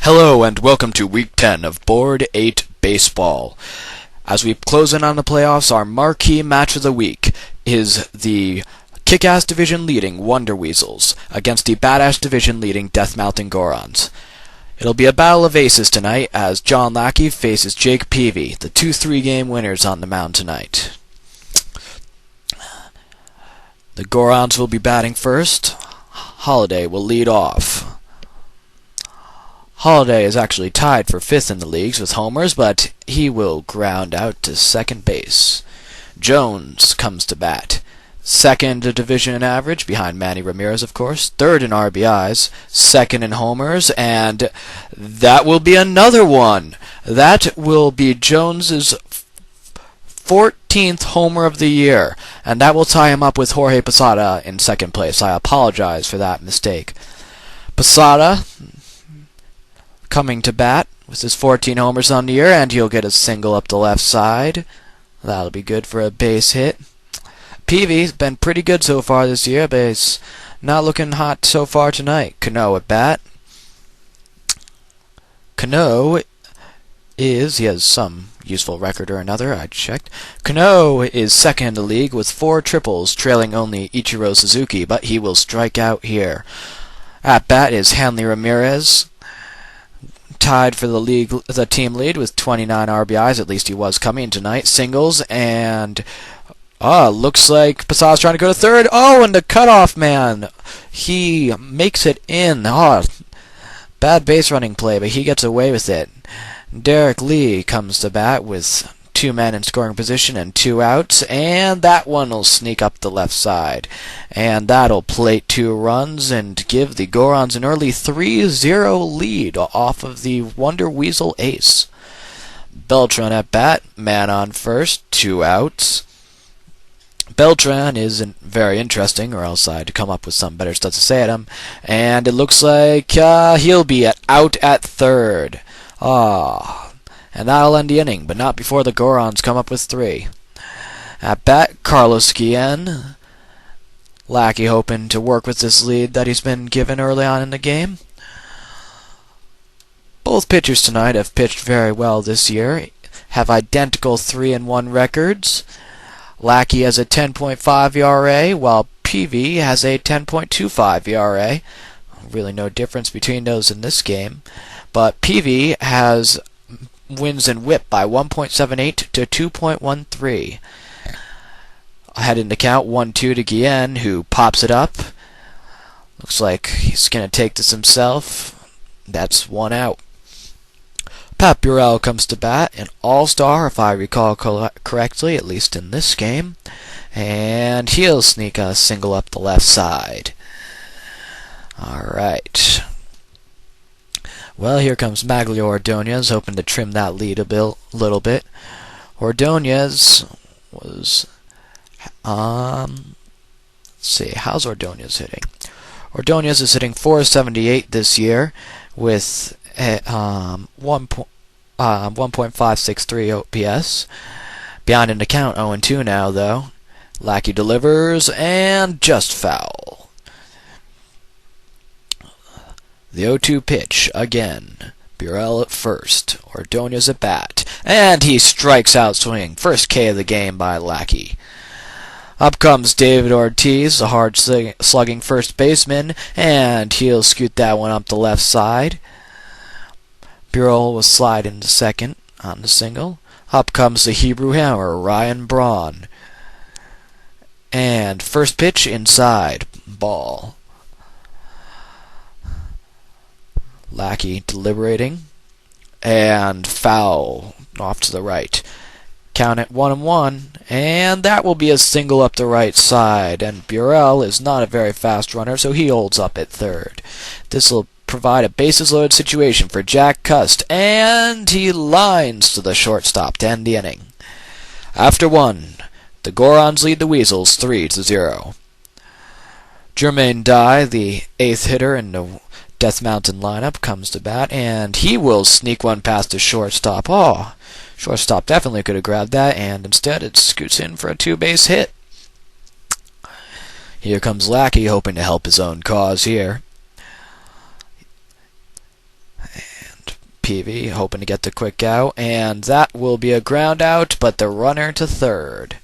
Hello and welcome to Week 10 of Board 8 Baseball. As we close in on the playoffs, our marquee match of the week is the Kick-Ass Division leading Wonder Weasels against the Badass Division leading Death Mountain Gorons. It'll be a battle of aces tonight as John Lackey faces Jake Peavy, the 2-3 game winners on the mound tonight. The Gorons will be batting first. Holiday will lead off. Holiday is actually tied for 5th in the leagues with homers, but he will ground out to second base. Jones comes to bat. 2nd in division in average, behind Manny Ramirez, of course. 3rd in RBIs, 2nd in homers, and that will be another one. That will be Jones's 14th homer of the year, and that will tie him up with Jorge Posada in 2nd place. I apologize for that mistake. Posada coming to bat with his 14 homers on the year, and he'll get a single up the left side. That'll be good for a base hit. Peavy's been pretty good so far this year, but he's not looking hot so far tonight. Cano at bat. Cano he has some useful record or another, I checked. Cano is 2nd in the league with 4 triples, trailing only Ichiro Suzuki, but he will strike out here. At bat is Hanley Ramirez, tied for the team lead with 29 RBIs. At least he was coming tonight. Singles, and looks like Posada's trying to go to 3rd. And the cutoff man, he makes it in. Bad base running play, but he gets away with it. Derek Lee comes to bat with 2 men in scoring position and 2 outs, and that one will sneak up the left side. And that'll plate 2 runs and give the Gorons an early 3-0 lead off of the Wonder Weasel ace. Beltran at bat, man on first, 2 outs. Beltran isn't very interesting, or else I'd come up with some better stuff to say at him. And it looks like he'll be out at 3rd. And that'll end the inning, but not before the Gorons come up with 3. At bat, Carlos Guillen. Lackey hoping to work with this lead that he's been given early on in the game. Both pitchers tonight have pitched very well this year, have identical 3-1 records. Lackey has a 10.5 ERA, while Peavy has a 10.25 ERA. Really no difference between those in this game. But Peavy has wins in whip by 1.78 to 2.13. Ahead in the count, 1-2 to Guillen, who pops it up. Looks like he's going to take this himself. That's 1 out. Pat Burrell comes to bat, an all-star, if I recall correctly, at least in this game. And he'll sneak a single up the left side. Alright. Well, here comes Magglio Ordonez, hoping to trim that lead a little bit. Ordonez was, let's see, how's Ordonez hitting? Ordonez is hitting .478 this year with 1.563 OPS. Beyond in the count, 0-2 now, though. Lackey delivers, and just foul. The 0-2 pitch, again. Burrell at first. Ordonez at bat. And he strikes out swinging. First K of the game by Lackey. Up comes David Ortiz, a hard-slugging first baseman, and he'll scoot that one up the left side. Burrell will slide into 2nd on the single. Up comes the Hebrew Hammer, Ryan Braun. And first pitch inside. Ball. Lackey deliberating, and foul off to the right. Count it 1-1, and that will be a single up the right side. And Burrell is not a very fast runner, so he holds up at 3rd. This will provide a bases-loaded situation for Jack Cust, and he lines to the shortstop to end the inning. After 1, the Gorons lead the Weasels 3-0. Jermaine Dye, the 8th hitter in the Death Mountain lineup, comes to bat, and he will sneak one past the shortstop. Shortstop definitely could have grabbed that, and instead it scoots in for a 2-base hit. Here comes Lackey, hoping to help his own cause here. Peavy hoping to get the quick out, and that will be a ground out, but the runner to third.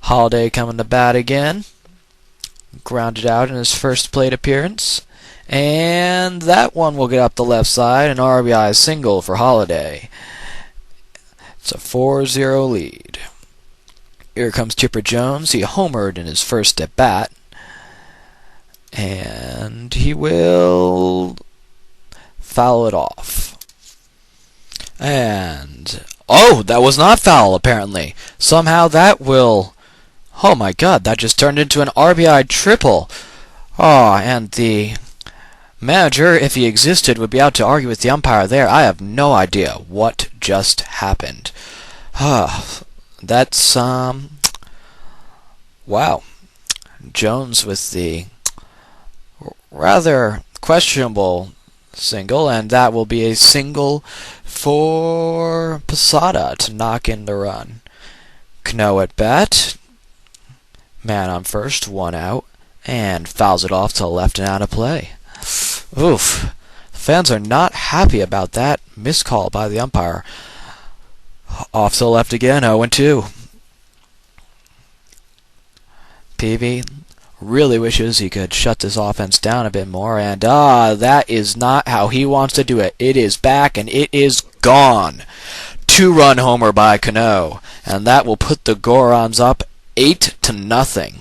Holiday coming to bat again. Grounded out in his first plate appearance. And that one will get up the left side, an RBI single for Holiday. It's a 4-0 lead. Here comes Chipper Jones. He homered in his first at bat. And he will foul it off. And, oh, that was not foul, apparently. Somehow that will, oh my god, that just turned into an RBI triple. Oh, and the manager, if he existed, would be out to argue with the umpire there. I have no idea what just happened. That's, wow. Jones with the rather questionable single, and that will be a single for Posada to knock in the run. Cano at bat. Man on first, one out, and fouls it off to the left and out of play. Oof. The fans are not happy about that miscall by the umpire. Off to the left again, 0-2. Peavy really wishes he could shut this offense down a bit more, and that is not how he wants to do it. It is back, and it is gone. 2-run homer by Cano, and that will put the Gorons up 8-0.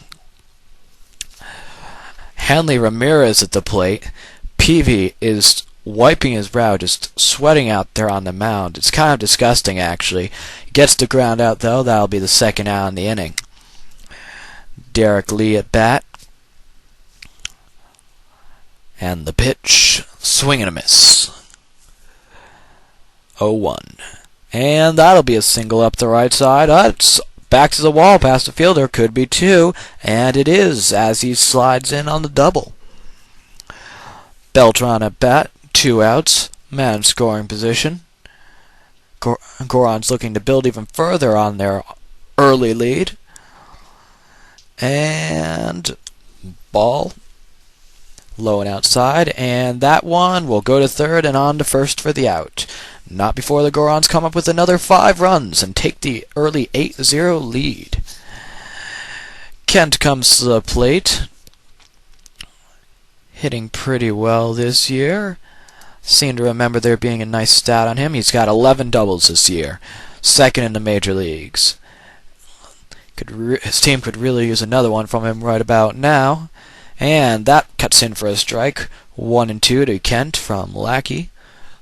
Hanley Ramirez at the plate. Peavy is wiping his brow, just sweating out there on the mound. It's kind of disgusting, actually. Gets the ground out, though. That'll be the second out in the inning. Derek Lee at bat. And the pitch, swing and a miss. 0-1. And that'll be a single up the right side. It's back to the wall past the fielder. Could be two. And it is, as he slides in on the double. Beltran at bat. 2 outs. Man in scoring position. Gorons looking to build even further on their early lead. And ball low and outside, and that one will go to third and on to first for the out. Not before the Gorons come up with another 5 runs and take the early 8-0 lead. Kent comes to the plate, hitting pretty well this year. Seem to remember there being a nice stat on him. He's got 11 doubles this year, second in the major leagues. His team could really use another one from him right about now. And that cuts in for a strike. 1-2 to Kent from Lackey.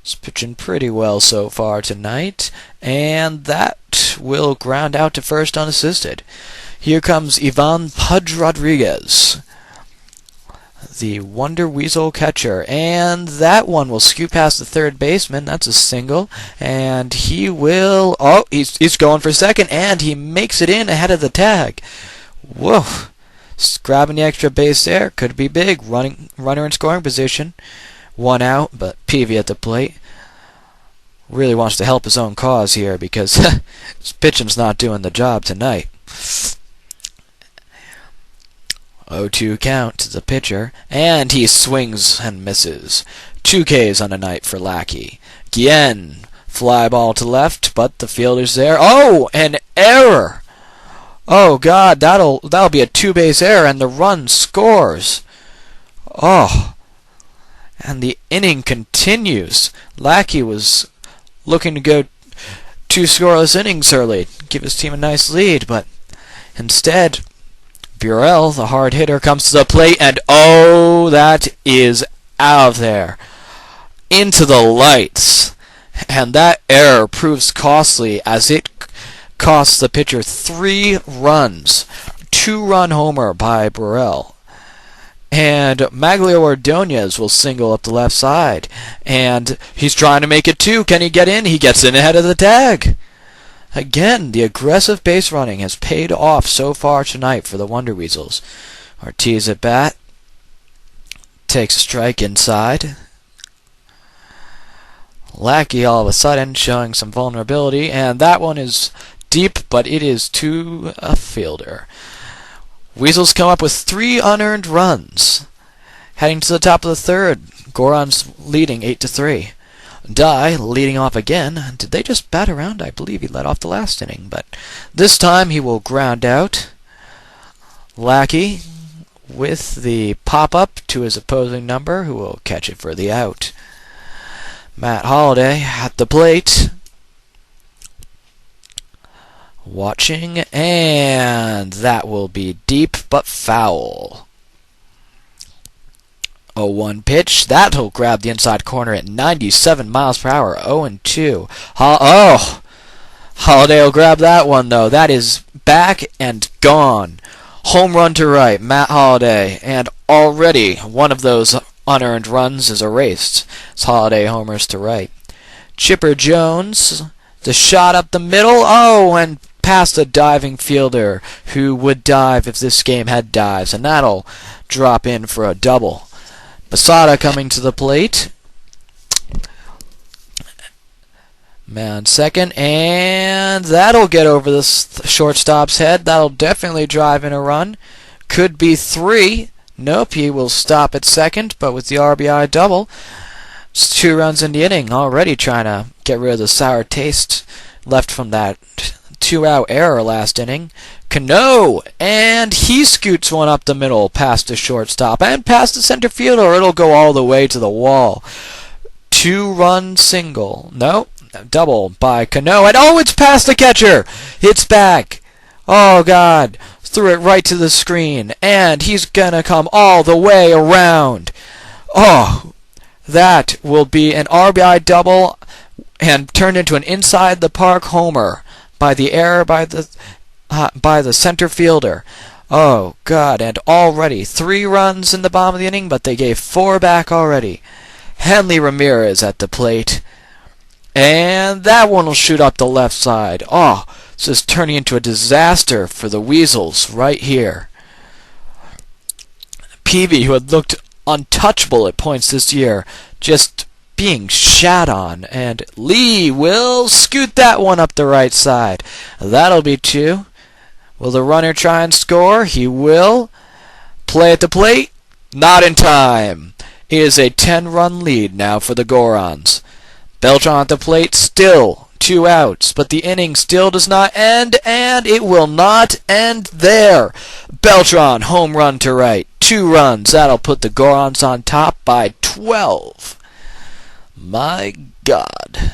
He's pitching pretty well so far tonight. And that will ground out to first unassisted. Here comes Ivan Pudge Rodriguez, the Wonder Weasel catcher. And that one will scoot past the third baseman. That's a single. And he will... oh, he's going for second. And he makes it in ahead of the tag. Whoa. Grabbing the extra base there. Could be big. Runner in scoring position. 1 out, but Peavy at the plate. Really wants to help his own cause here because his pitching's not doing the job tonight. 0-2 count to the pitcher, and he swings and misses. 2 Ks on the night for Lackey. Guillen, fly ball to left, but the fielder's there. Oh, an error! Oh God, that'll be a 2-base error, and the run scores. Oh, and the inning continues. Lackey was looking to go 2 scoreless innings early, give his team a nice lead, but instead, Burrell, the hard hitter, comes to the plate, and oh, that is out of there. Into the lights. And that error proves costly as it costs the pitcher 3 runs. 2-run homer by Burrell. And Maglio Ordonez will single up the left side. And he's trying to make it 2. Can he get in? He gets in ahead of the tag. Again, the aggressive base running has paid off so far tonight for the Wonder Weasels. Ortiz at bat. Takes a strike inside. Lackey all of a sudden showing some vulnerability, and that one is deep, but it is to a fielder. Weasels come up with 3 unearned runs. Heading to the top of the third, Gorons leading 8-3. Dye leading off again. Did they just bat around? I believe he led off the last inning, but this time he will ground out. Lackey with the pop-up to his opposing number, who will catch it for the out. Matt Holliday at the plate. Watching, and that will be deep but foul. 0-1 pitch. That'll grab the inside corner at 97 miles per hour. 0-2. Holliday will grab that one, though. That is back and gone. Home run to right, Matt Holliday. And already one of those unearned runs is erased as Holliday homers to right. Chipper Jones, the shot up the middle. Oh, and past a diving fielder who would dive if this game had dives. And that'll drop in for a double. Posada coming to the plate. Man second, and that'll get over the shortstop's head. That'll definitely drive in a run. Could be 3. Nope, he will stop at second, but with the RBI double, it's 2 runs in the inning. Already trying to get rid of the sour taste left from that 2-out error last inning. Cano, and he scoots one up the middle past the shortstop and past the center fielder. It'll go all the way to the wall. 2-run single. No, double by Cano, and oh, it's past the catcher. It's back. Oh God, threw it right to the screen, and he's gonna come all the way around. Oh, that will be an RBI double and turned into an inside the park homer by the error by the center fielder. Oh God, and already 3 runs in the bottom of the inning, but they gave 4 back already. Henley Ramirez at the plate, and that one will shoot up the left side. Oh, this is turning into a disaster for the Weasels right here. Peavy, who had looked untouchable at points this year, just being shat on, and Lee will scoot that one up the right side. That'll be 2. Will the runner try and score? He will. Play at the plate? Not in time. It is a 10-run lead now for the Gorons. Beltran at the plate, still 2 outs, but the inning still does not end, and it will not end there. Beltran, home run to right. 2 runs. That'll put the Gorons on top by 12. My God.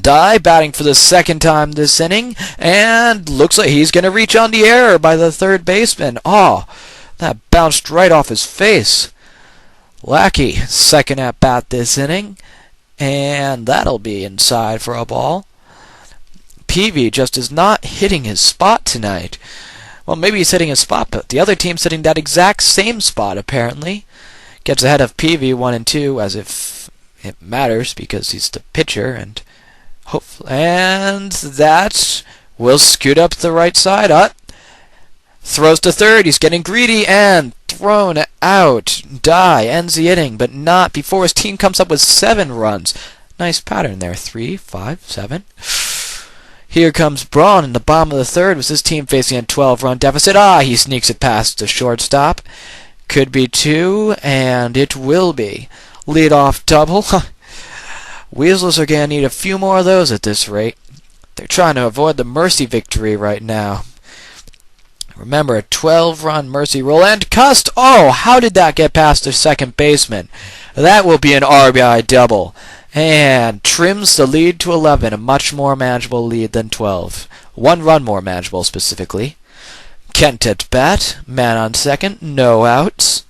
Dye batting for the second time this inning, and looks like he's going to reach on the error by the third baseman. Oh, that bounced right off his face. Lackey, second at bat this inning, and that'll be inside for a ball. Peavy just is not hitting his spot tonight. Well, maybe he's hitting his spot, but the other team's hitting that exact same spot, apparently. Gets ahead of Peavy 1-2, as if it matters, because he's the pitcher, and that will scoot up the right side. Throws to third. He's getting greedy and thrown out. Dye ends the inning, but not before his team comes up with 7 runs. Nice pattern there. 3, 5, 7. Here comes Braun in the bottom of the third with his team facing a 12-run deficit. He sneaks it past the shortstop. Could be 2, and it will be. Leadoff double. Weasels are going to need a few more of those at this rate. They're trying to avoid the mercy victory right now. Remember, a 12-run mercy roll, and Cust. Oh, how did that get past the second baseman? That will be an RBI double. And trims the lead to 11, a much more manageable lead than 12. 1 run more manageable, specifically. Kent at bat, man on second, no outs.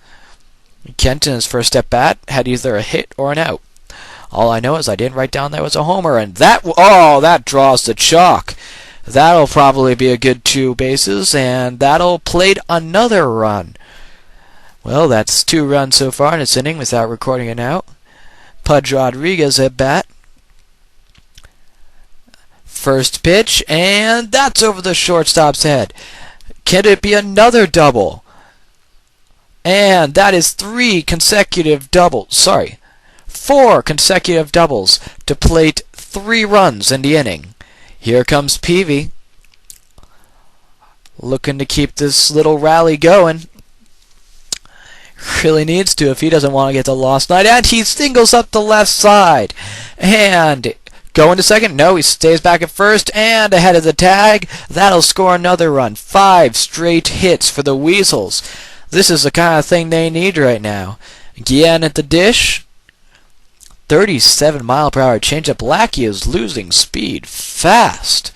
Kent in his first at bat had either a hit or an out. All I know is I didn't write down that was a homer, and that draws the chalk. That'll probably be a good 2 bases, and that'll plate another run. Well, that's 2 runs so far in this inning without recording an out. Pudge Rodriguez at bat. First pitch, and that's over the shortstop's head. Can it be another double? And that is 4 consecutive doubles to plate 3 runs in the inning. Here comes Peavy, looking to keep this little rally going. Really needs to if he doesn't want to get the lost night. And he singles up the left side. And going to second. No, he stays back at first. And ahead of the tag. That'll score another run. 5 straight hits for the Weasels. This is the kind of thing they need right now. Guillen at the dish. 37-mile-per-hour changeup. Lackey is losing speed fast.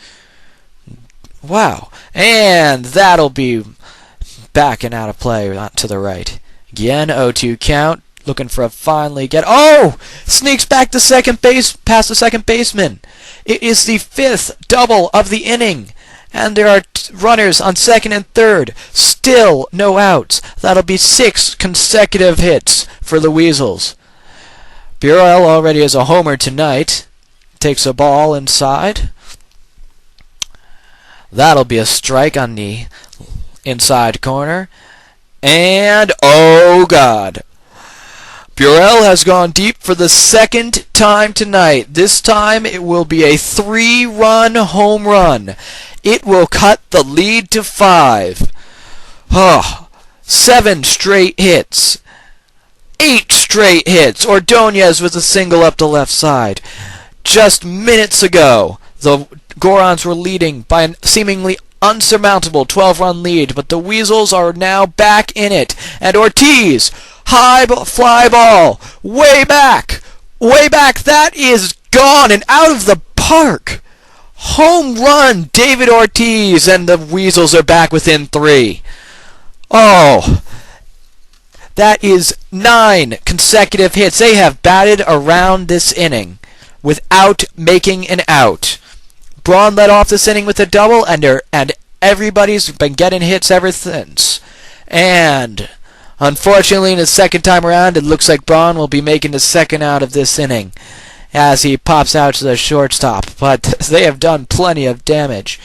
Wow. And that'll be back and out of play to the right. Guillen, 0-2 count. Looking for a fine lead get. Oh! Sneaks back to second base, past the second baseman. It is the 5th double of the inning. And there are runners on second and third. Still no outs. That'll be 6 consecutive hits for the Weasels. Burrell already has a homer tonight. Takes a ball inside. That'll be a strike on the inside corner. And, oh God. Burrell has gone deep for the 2nd time tonight. This time it will be a 3-run home run. It will cut the lead to 5. 7 straight hits. 8 straight hits. Ordonez with a single up the left side. Just minutes ago, the Gorons were leading by a seemingly unsurmountable 12-run lead, but the Weasels are now back in it. And Ortiz, high fly ball, way back, that is gone and out of the park. Home run, David Ortiz, and the Weasels are back within 3. Oh, that is 9 consecutive hits. They have batted around this inning without making an out. Braun led off this inning with a double, and everybody's been getting hits ever since. And unfortunately, in his 2nd time around, it looks like Braun will be making the 2nd out of this inning as he pops out to the shortstop. But they have done plenty of damage.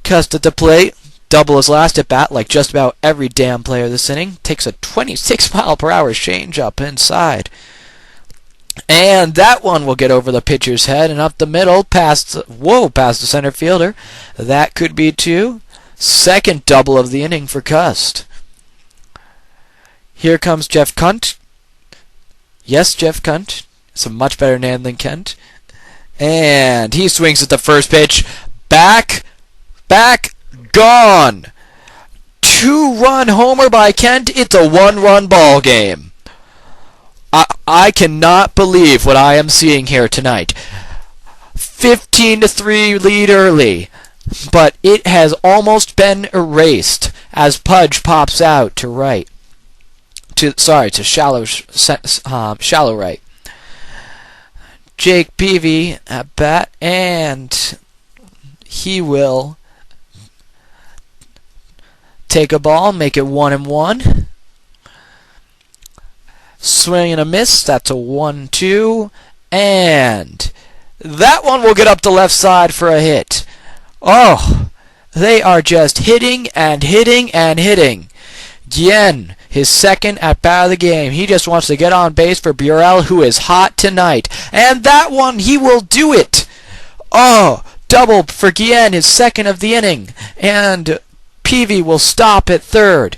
Cust at the plate. Double his last at bat, like just about every damn player this inning. Takes a 26-mile-per-hour changeup inside. And that one will get over the pitcher's head and up the middle past the center fielder. That could be 2. 2nd double of the inning for Cust. Here comes Jeff Kunt. Yes, Jeff Kunt. It's a much better name than Kent. And he swings at the first pitch. Back, gone. 2-run homer by Kent. It's a 1-run ball game. I cannot believe what I am seeing here tonight. 15-3 lead early, but it has almost been erased as Pudge pops out to right. To shallow right. Jake Peavy at bat, and he will take a ball, make it 1-1. Swing and a miss. That's a 1-2. And that one will get up the left side for a hit. Oh, they are just hitting and hitting and hitting. Guillen, his 2nd at bat of the game. He just wants to get on base for Burrell, who is hot tonight. And that one, he will do it. Oh, double for Guillen, his 2nd of the inning. And Peavy will stop at 3rd.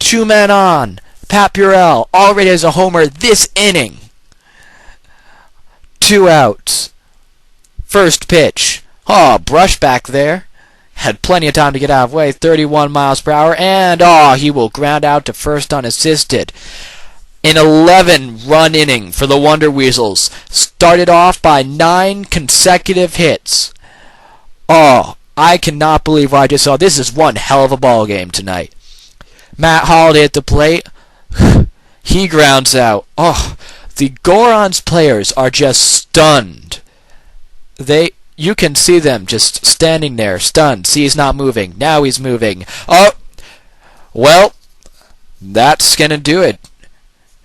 2 men on. Pat Burrell already has a homer this inning. 2 outs. First pitch. Oh, brush back there. Had plenty of time to get out of the way. 31 miles per hour. And, he will ground out to first unassisted. An 11-run inning for the Wonder Weasels. Started off by 9 consecutive hits. Oh, I cannot believe what I just saw. This is one hell of a ball game tonight. Matt Holliday at the plate. He grounds out. Oh, the Gorons players are just stunned. You can see them just standing there, stunned. See, he's not moving. Now he's moving. Oh, well, that's going to do it.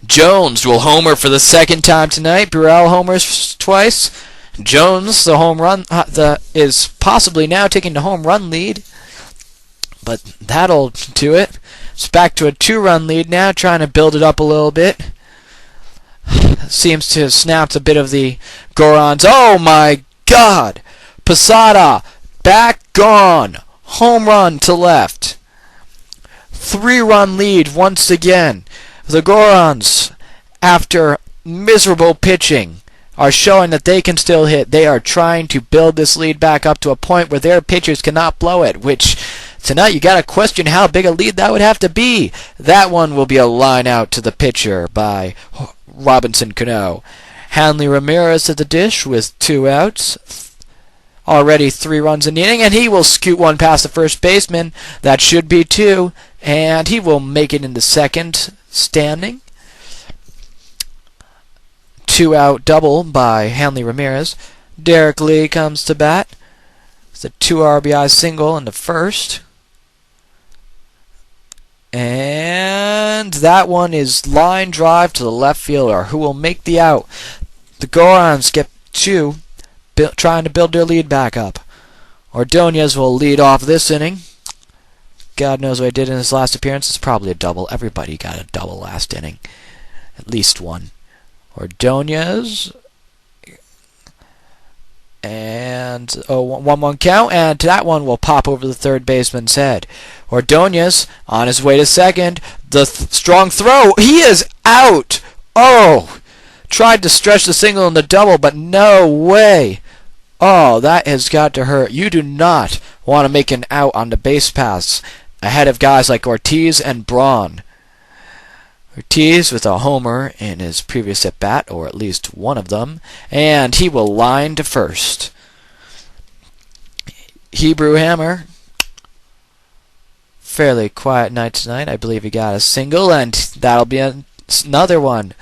Jones will homer for the 2nd time tonight. Burrell homers twice. Jones, the home run, is possibly now taking the home run lead. But that'll do it. It's back to a 2-run lead now, trying to build it up a little bit. Seems to have snapped a bit of the Gorons. Oh my God! Posada, back gone. Home run to left. 3-run lead once again. The Gorons, after miserable pitching, are showing that they can still hit. They are trying to build this lead back up to a point where their pitchers cannot blow it, which tonight you got to question how big a lead that would have to be. That one will be a line out to the pitcher by Robinson Cano. Hanley Ramirez at the dish with 2 outs. Already 3 runs in the inning, and he will scoot one past the first baseman. That should be 2, and he will make it into second standing. 2-out double by Hanley Ramirez. Derek Lee comes to bat. It's a 2 RBI single in the first. And that one is line drive to the left fielder, who will make the out. The Gorons get 2, trying to build their lead back up. Ordonez will lead off this inning. God knows what he did in his last appearance. It's probably a double. Everybody got a double last inning. At least one. Ordonez. And 1-1 count, and that one will pop over the third baseman's head. Ordonez on his way to second. The strong throw. He is out. Oh! Tried to stretch the single and the double, but no way. Oh, that has got to hurt. You do not want to make an out on the base paths ahead of guys like Ortiz and Braun. Ortiz with a homer in his previous at-bat, or at least one of them, and he will line to first. Hebrew Hammer, fairly quiet night tonight. I believe he got a single, and that'll be another one.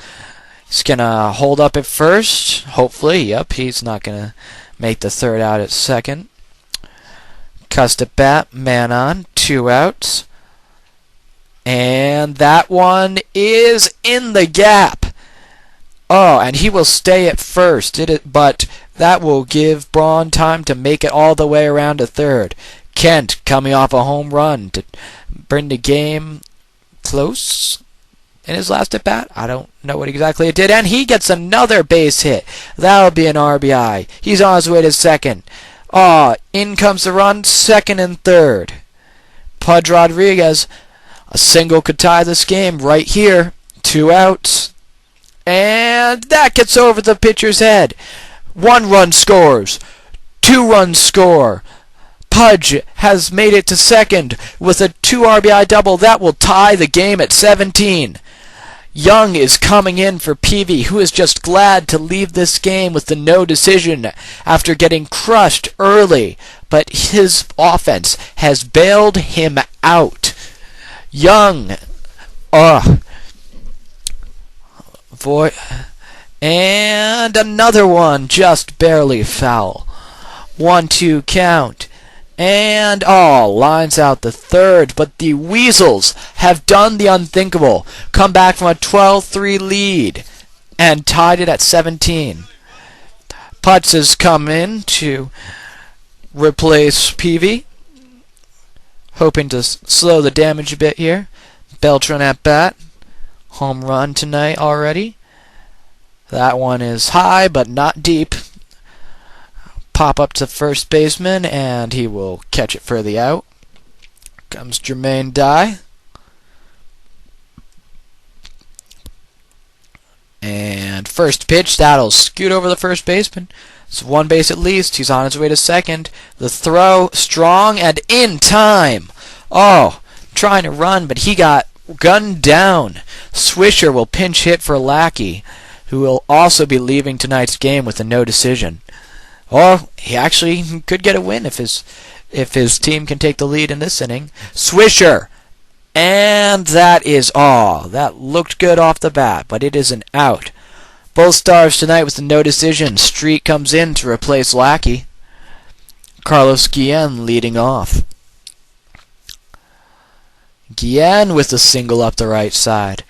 He's going to hold up at first, hopefully. Yep, he's not going to make the third out at second. Cust at bat, man on, 2 outs. And that one is in the gap. Oh, and he will stay at first, but that will give Braun time to make it all the way around to third. Kent coming off a home run to bring the game close in his last at bat. I don't know what exactly it did, and he gets another base hit. That'll be an RBI. He's on his way to second. Oh, in comes the run, second and third. Pudge Rodriguez. A single could tie this game right here. 2 outs. And that gets over the pitcher's head. 1 run scores. 2 runs score. Pudge has made it to second with a 2 RBI double. That will tie the game at 17. Young is coming in for Peavy, who is just glad to leave this game with the no decision after getting crushed early. But his offense has bailed him out. Young, and another one, just barely foul. 1-2 count, and lines out the third. But the Weasels have done the unthinkable, come back from a 12-3 lead, and tied it at 17. Putz has come in to replace Peavy, hoping to slow the damage a bit here. Beltran at bat. Home run tonight already. That one is high but not deep. Pop up to first baseman, and he will catch it for the out. Comes Jermaine Dye. And first pitch, that'll scoot over the first baseman. It's 1 base at least. He's on his way to second. The throw, strong and in time. Oh, trying to run, but he got gunned down. Swisher will pinch hit for Lackey, who will also be leaving tonight's game with a no decision. Or he actually could get a win if his team can take the lead in this inning. Swisher, and that is all. That looked good off the bat, but it is an out. Both stars tonight with the no decision. Street comes in to replace Lackey. Carlos Guillen leading off. Guillen with the single up the right side.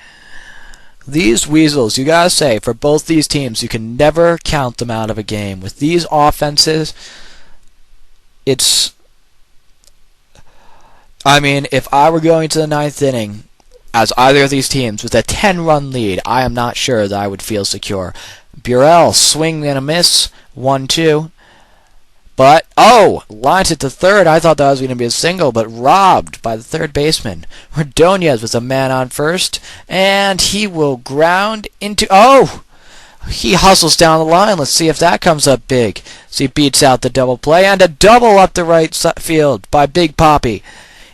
These Weasels, you gotta say, for both these teams, you can never count them out of a game. With these offenses, if I were going to the 9th inning as either of these teams with a 10-run lead, I am not sure that I would feel secure. Burrell, swing and a miss, 1-2. But, oh, lines it to third. I thought that was going to be a single, but robbed by the third baseman. Ordonez with a man on first, and he will ground into, oh! He hustles down the line. Let's see if that comes up big. So he beats out the double play, and a double up the right field by Big Papi.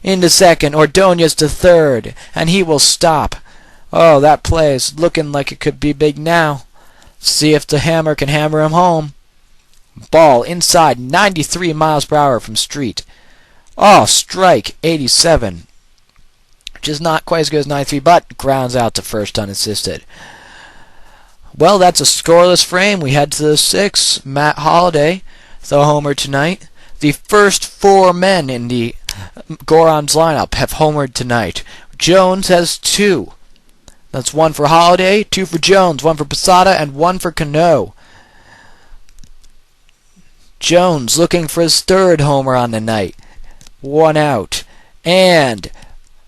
Into second, Ordonez to third, and he will stop. Oh, that play is looking like it could be big now. See if the hammer can hammer him home. Ball inside, 93 miles per hour from Street. Oh, strike, 87. Which is not quite as good as 93, but grounds out to first unassisted. Well, that's a scoreless frame. We head to the sixth. Matt Holliday, the homer tonight. The first four men in the Gorons lineup have homered tonight. Jones has 2. That's 1 for Holliday, 2 for Jones, 1 for Posada, and 1 for Cano. Jones looking for his third homer on the night. 1 out. And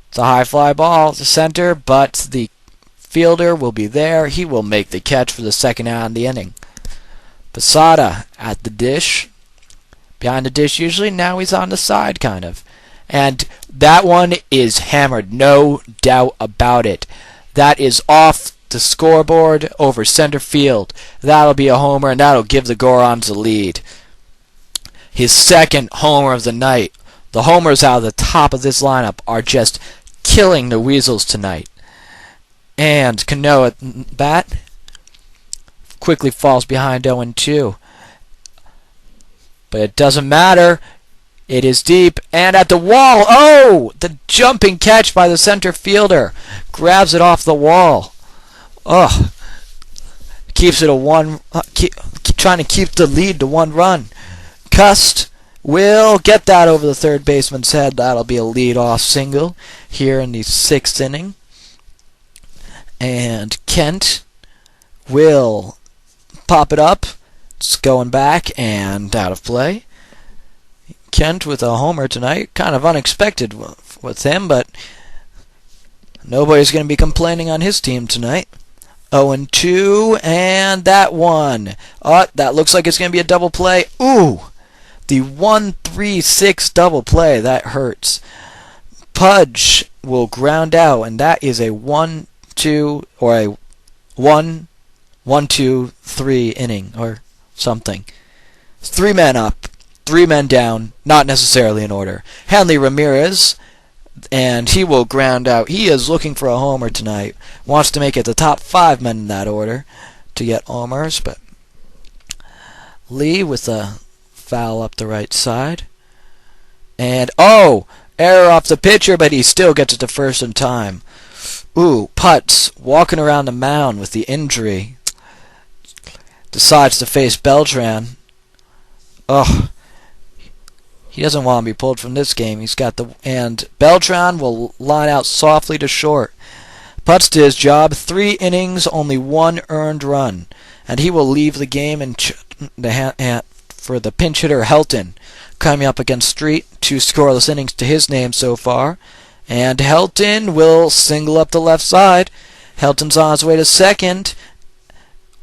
it's a high fly ball to center, but the fielder will be there. He will make the catch for the second out in the inning. Posada at the dish. Behind the dish usually. Now he's on the side, kind of. And that one is hammered. No doubt about it. That is off the scoreboard over center field. That'll be a homer, and that'll give the Gorons a lead. His second homer of the night. The homers out of the top of this lineup are just killing the Weasels tonight. And Cano at bat quickly falls behind 0-2. But it doesn't matter. It is deep and at the wall. Oh! The jumping catch by the center fielder. Grabs it off the wall. Ugh. Keeps it a one. Trying to keep the lead to 1 run. Cust will get that over the third baseman's head. That'll be a lead-off single here in the 6th inning. And Kent will pop it up. It's going back and out of play. Kent with a homer tonight. Kind of unexpected with him, but nobody's going to be complaining on his team tonight. 0-2, and that one. Oh, that looks like it's going to be a double play. Ooh! The 1-3-6 double play. That hurts. Pudge will ground out, and that is a 1-2 or a 1-1-2-3 inning or something. 3 men up, 3 men down, not necessarily in order. Hanley Ramirez, and he will ground out. He is looking for a homer tonight. Wants to make it the top 5 men in that order to get homers, but Lee with a foul up the right side. And, oh! Error off the pitcher, but he still gets it to first in time. Ooh, Putz walking around the mound with the injury. Decides to face Beltran. Ugh. He doesn't want to be pulled from this game. He's got the... And Beltran will line out softly to short. Putz did his job. 3 innings, only 1 earned run. And he will leave the game and for the pinch hitter Helton. Coming up against Street. 2 scoreless innings to his name so far. And Helton will single up the left side. Helton's on his way to second.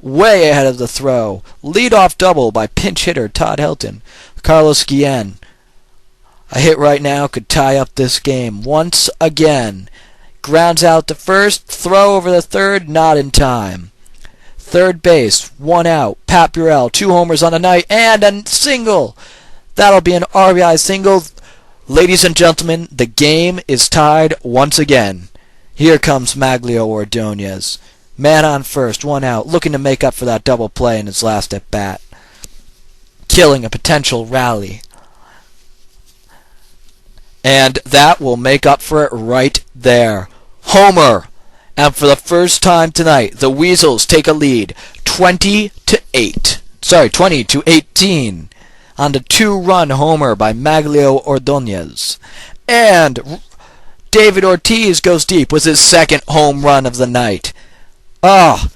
Way ahead of the throw. Leadoff double by pinch hitter Todd Helton. Carlos Guillen. A hit right now could tie up this game. Once again. Grounds out to first. Throw over the third. Not in time. Third base. 1 out. Pat Burrell. 2 homers on the night. And a single. That'll be an RBI single. Ladies and gentlemen, the game is tied once again. Here comes Maglio Ordonez. Man on first, 1 out, looking to make up for that double play in his last at-bat. Killing a potential rally. And that will make up for it right there. Homer. And for the first time tonight, the Weasels take a lead. 20-8. Sorry, 20-18. On the 2-run homer by Maglio Ordonez. And David Ortiz goes deep with his 2nd home run of the night. Ah,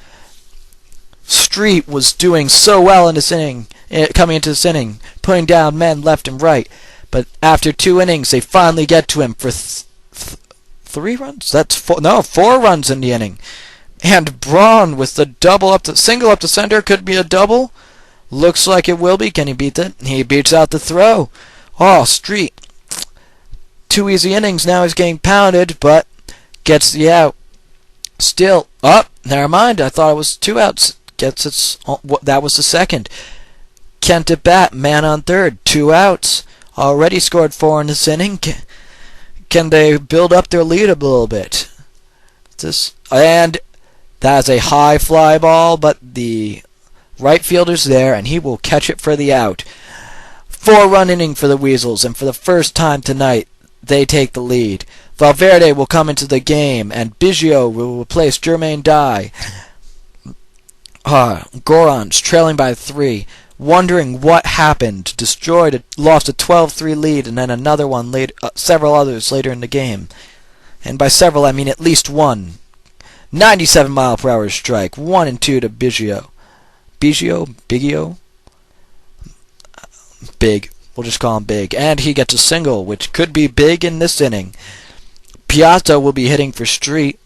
Street was doing so well in this inning, coming into this inning, putting down men left and right. But after 2 innings, they finally get to him for 3 runs. That's 4 runs in the inning. And Braun with the single up the center, could be a double. Looks like it will be. Can he beat it? He beats out the throw. Oh, Street. 2 easy innings. Now he's getting pounded, but gets the out. Still up. Never mind. I thought it was 2 outs. Gets its. That was the second. Kent at bat. Man on third. 2 outs. Already scored 4 in this inning. Can they build up their lead a little bit? And that is a high fly ball, but the right fielder's there, and he will catch it for the out. 4-run inning for the Weasels, and for the first time tonight, they take the lead. Valverde will come into the game, and Biggio will replace Jermaine Dye. Gorons trailing by 3, wondering what happened. Lost a 12-3 lead, and then another one later, several others later in the game. And by several, I mean at least one. 97-mile-per-hour strike. 1-2 to Biggio. Biggio? Big. We'll just call him Big. And he gets a single, which could be big in this inning. Piazza will be hitting for Street.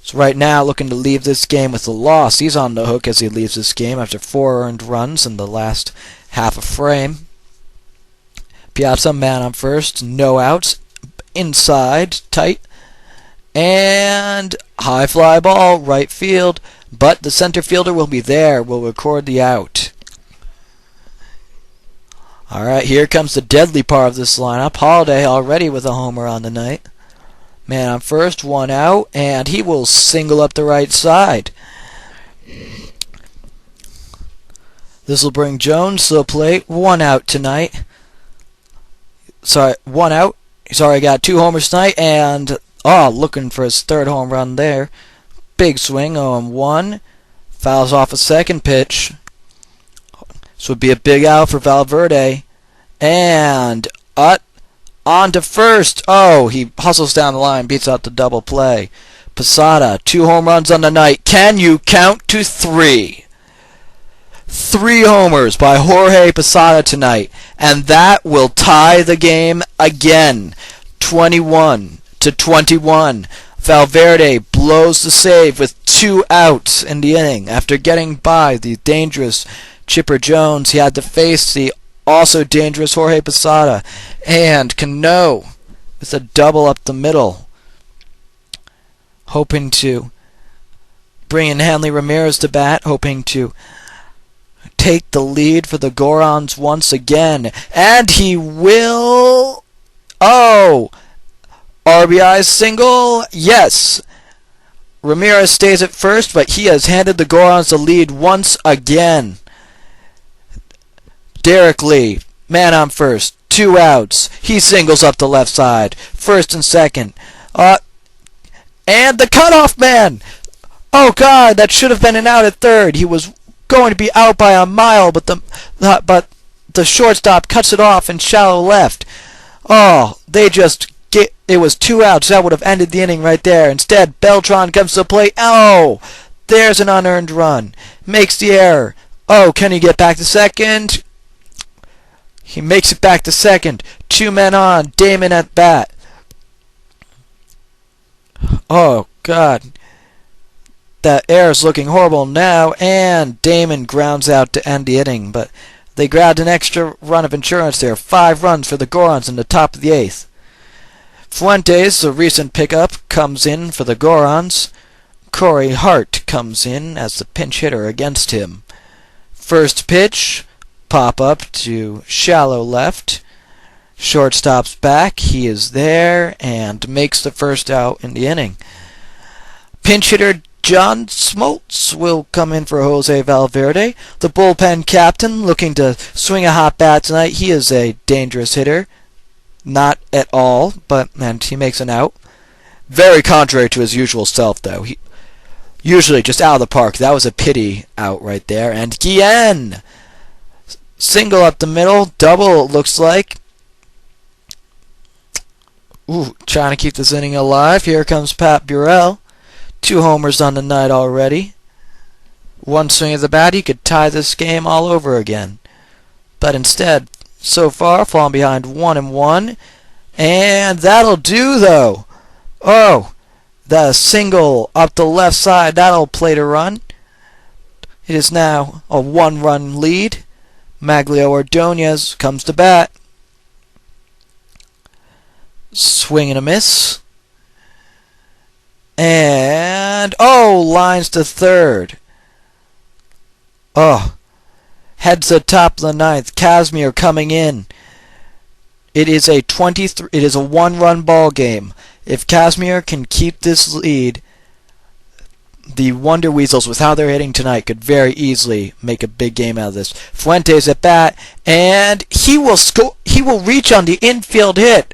So right now, looking to leave this game with a loss. He's on the hook as he leaves this game after 4 earned runs in the last half a frame. Piazza, man on first. No outs. Inside, tight. And high fly ball, right field. But the center fielder will be there. Will record the out. Alright, here comes the deadly part of this lineup. Holiday already with a homer on the night. Man on first, 1 out, and he will single up the right side. This will bring Jones to the plate. 1 out tonight. 1 out. Sorry, got 2 homers tonight, and looking for his 3rd home run there. Big swing, 0-1. Fouls off a second pitch. This would be a big out for Valverde. And on to first. He hustles down the line, beats out the double play. Posada, 2 home runs on the night. Can you count to 3? 3 homers by Jorge Posada tonight. And that will tie the game again. 21-21. Valverde blows the save with 2 outs in the inning. After getting by the dangerous Chipper Jones, he had to face the also dangerous Jorge Posada. And Cano with a double up the middle, hoping to bring in Hanley Ramirez to bat, hoping to take the lead for the Gorons once again. And he will... RBI single? Yes. Ramirez stays at first, but he has handed the Gorons the lead once again. Derek Lee, man on first, 2 outs. He singles up the left side, first and second. And the cutoff man! Oh God, that should have been an out at third. He was going to be out by a mile, but the shortstop cuts it off in shallow left. It was 2 outs. That would have ended the inning right there. Instead, Beltran comes to the plate. There's an unearned run. Makes the error. Can he get back to second? He makes it back to second. 2 men on. Damon at bat. Oh, God. That error's looking horrible now. And Damon grounds out to end the inning. But they grabbed an extra run of insurance there. 5 runs for the Gorons in the top of the 8th. Fuentes, the recent pickup, comes in for the Gorons. Corey Hart comes in as the pinch hitter against him. First pitch, pop up to shallow left. Shortstop's back. He is there and makes the first out in the inning. Pinch hitter John Smoltz will come in for Jose Valverde. The bullpen captain looking to swing a hot bat tonight. He is a dangerous hitter. Not at all, and he makes an out. Very contrary to his usual self, though. He usually just out of the park. That was a pity out right there. And Guillen, single up the middle, double it looks like. Trying to keep this inning alive. Here comes Pat Burrell. 2 homers on the night already. 1 swing of the bat, he could tie this game all over again. But instead, so far, falling behind 1-1. And that'll do, though. The single up the left side. That'll play to run. It is now a 1-run lead. Maglio Ordonez comes to bat. Swing and a miss. And, lines to third. Heads to top of the ninth. Casimir coming in. It is a 1-run ball game. If Casimir can keep this lead, the Wonder Weasels, with how they're hitting tonight, could very easily make a big game out of this. Fuentes at bat, and he will score. He will reach on the infield hit.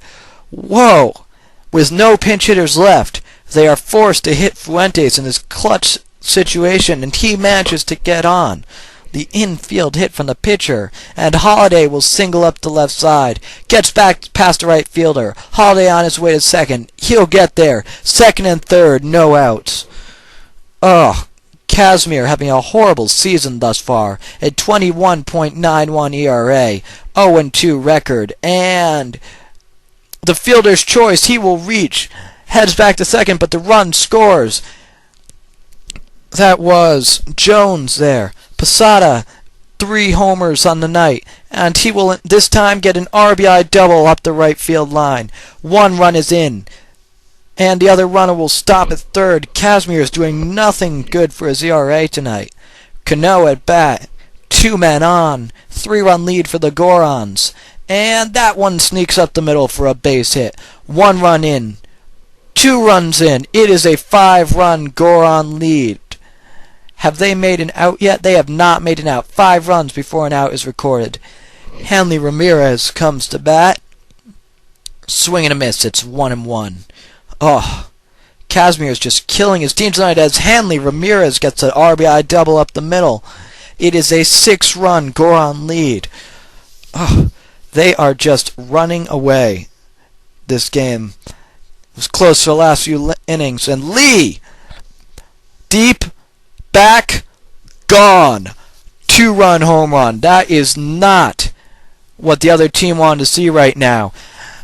Whoa! With no pinch hitters left, they are forced to hit Fuentes in this clutch situation, and he manages to get on the infield hit from the pitcher, and Holiday will single up the left side. Gets back past the right fielder. Holiday on his way to second. He'll get there. Second and third, no outs. Casimir having a horrible season thus far. A 21.91 ERA, 0-2 record, and the fielder's choice. He will reach. Heads back to second, but the run scores. That was Jones there. Posada, 3 homers on the night, and he will this time get an RBI double up the right field line. 1 run is in, and the other runner will stop at third. Casimir is doing nothing good for his ERA tonight. Cano at bat, 2 men on, 3-run lead for the Gorons, and that one sneaks up the middle for a base hit. 1 run in, 2 runs in. It is a 5-run Goron lead. Have they made an out yet? They have not made an out. 5 runs before an out is recorded. Hanley Ramirez comes to bat. Swing and a miss. It's 1-1. Casimir is just killing his team tonight as Hanley Ramirez gets an RBI double up the middle. It is a 6-run Goron lead. They are just running away. This game was close for the last few innings. And Lee, deep back, gone. 2-run home run. That is not what the other team wanted to see right now.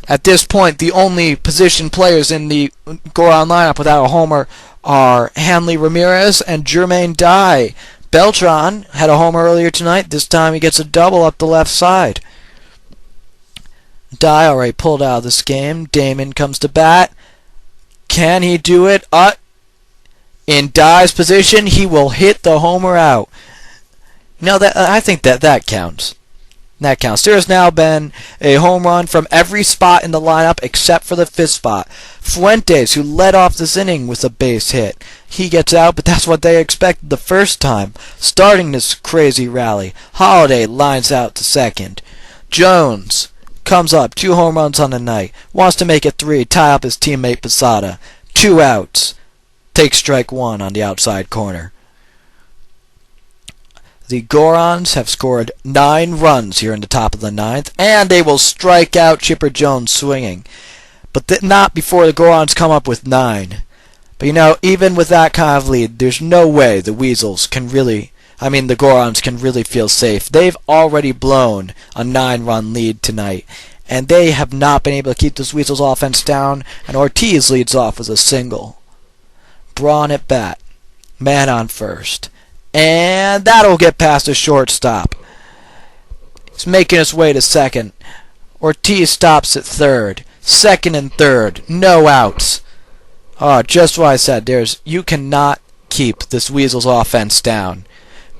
At this point, the only position players in the Goron lineup without a homer are Hanley Ramirez and Jermaine Dye. Beltran had a homer earlier tonight. This time he gets a double up the left side. Dye already pulled out of this game. Damon comes to bat. Can he do it? In Dye's position, he will hit the homer out. I think that counts. That counts. There has now been a home run from every spot in the lineup except for the 5th spot. Fuentes, who led off this inning with a base hit. He gets out, but that's what they expected the first time, starting this crazy rally. Holiday lines out to second. Jones comes up, 2 home runs on the night. Wants to make it 3, tie up his teammate Posada. 2 outs. Takes strike 1 on the outside corner. The Gorons have scored 9 runs here in the top of the 9th, and they will strike out Chipper Jones swinging. But not before the Gorons come up with 9. But even with that kind of lead, there's no way the Gorons can really feel safe. They've already blown a 9-run lead tonight, and they have not been able to keep this Weasels offense down, and Ortiz leads off with a single. Braun at bat. Man on first. And that'll get past the shortstop. He's making his way to second. Ortiz stops at third. Second and third. No outs. Just what I said. You cannot keep this Weasels offense down.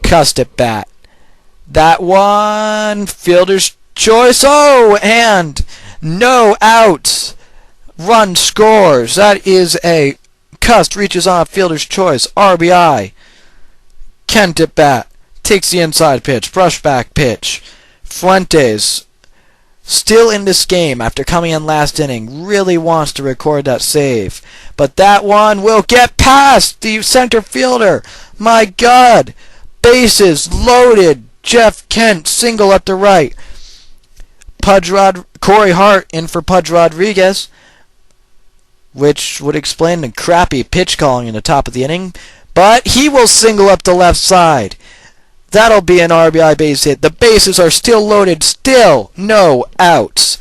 Cust at bat. That one. Fielder's choice. And no outs. Run scores. That is a Cust reaches on a fielder's choice. RBI. Kent at bat. Takes the inside pitch. Brushback pitch. Fuentes, still in this game after coming in last inning, really wants to record that save. But that one will get past the center fielder. My God. Bases loaded. Jeff Kent single up the right. Corey Hart in for Pudge Rodriguez, which would explain the crappy pitch calling in the top of the inning. But he will single up the left side. That'll be an RBI base hit. The bases are still loaded. Still no outs.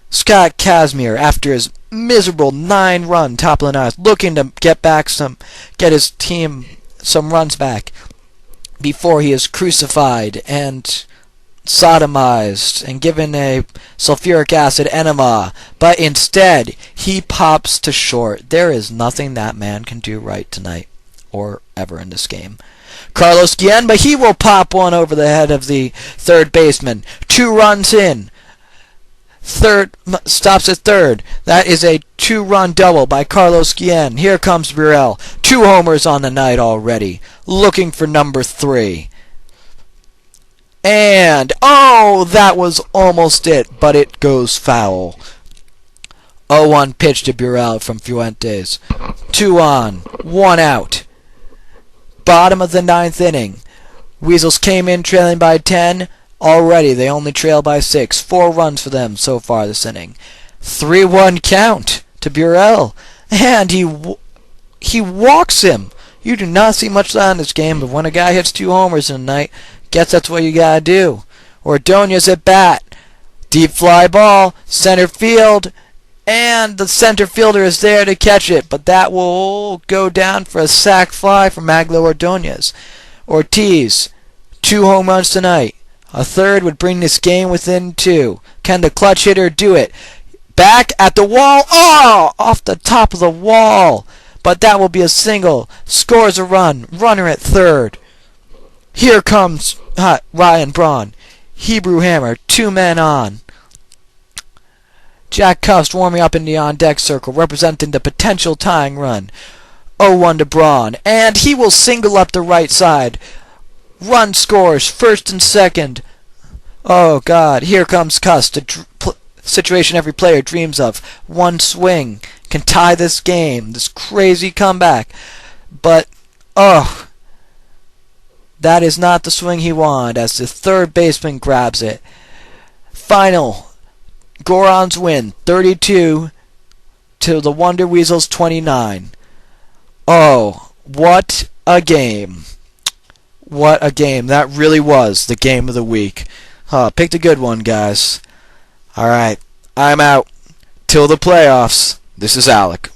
Scott Casimir, after his miserable 9-run top of the 9th, looking to get his team some runs back. before he is crucified and sodomized and given a sulfuric acid enema, but instead he pops to short. There is nothing that man can do right tonight or ever in this game. Carlos Guillen, but he will pop one over the head of the third baseman. 2 runs in. Third stops at third. That is a 2-run double by Carlos Guillen. Here comes Burrell. 2 homers on the night already. Looking for number 3. And, oh, that was almost it, but it goes foul. 0-1 pitch to Burrell from Fuentes. 2 on, 1 out. Bottom of the 9th inning. Weasels came in trailing by 10. Already, they only trail by 6. 4 runs for them so far this inning. 3-1 count to Burrell. And he walks him. You do not see much of that in this game, but when a guy hits 2 homers in a night, guess that's what you gotta do. Ordonez at bat. Deep fly ball. Center field. And the center fielder is there to catch it, but that will go down for a sac fly from Maglo Ordonez. Ortiz, 2 home runs tonight. A third would bring this game within 2. Can the clutch hitter do it? Back at the wall. Oh! Off the top of the wall. But that will be a single. Scores a run. Runner at third. Here comes Ryan Braun. Hebrew Hammer. 2 men on. Jack Cust warming up in the on-deck circle, representing the potential tying run. 0-1 to Braun, and he will single up the right side. Run scores, first and second. Oh, God, here comes Cust, the situation every player dreams of. 1 swing can tie this game, this crazy comeback. But, oh, that is not the swing he wanted, as the third baseman grabs it. Final. Gorons win 32 to the Wonder Weasels 29. Oh, what a game. What a game. That really was the game of the week. Picked a good one, guys. Alright, I'm out. Till the playoffs, this is Alec.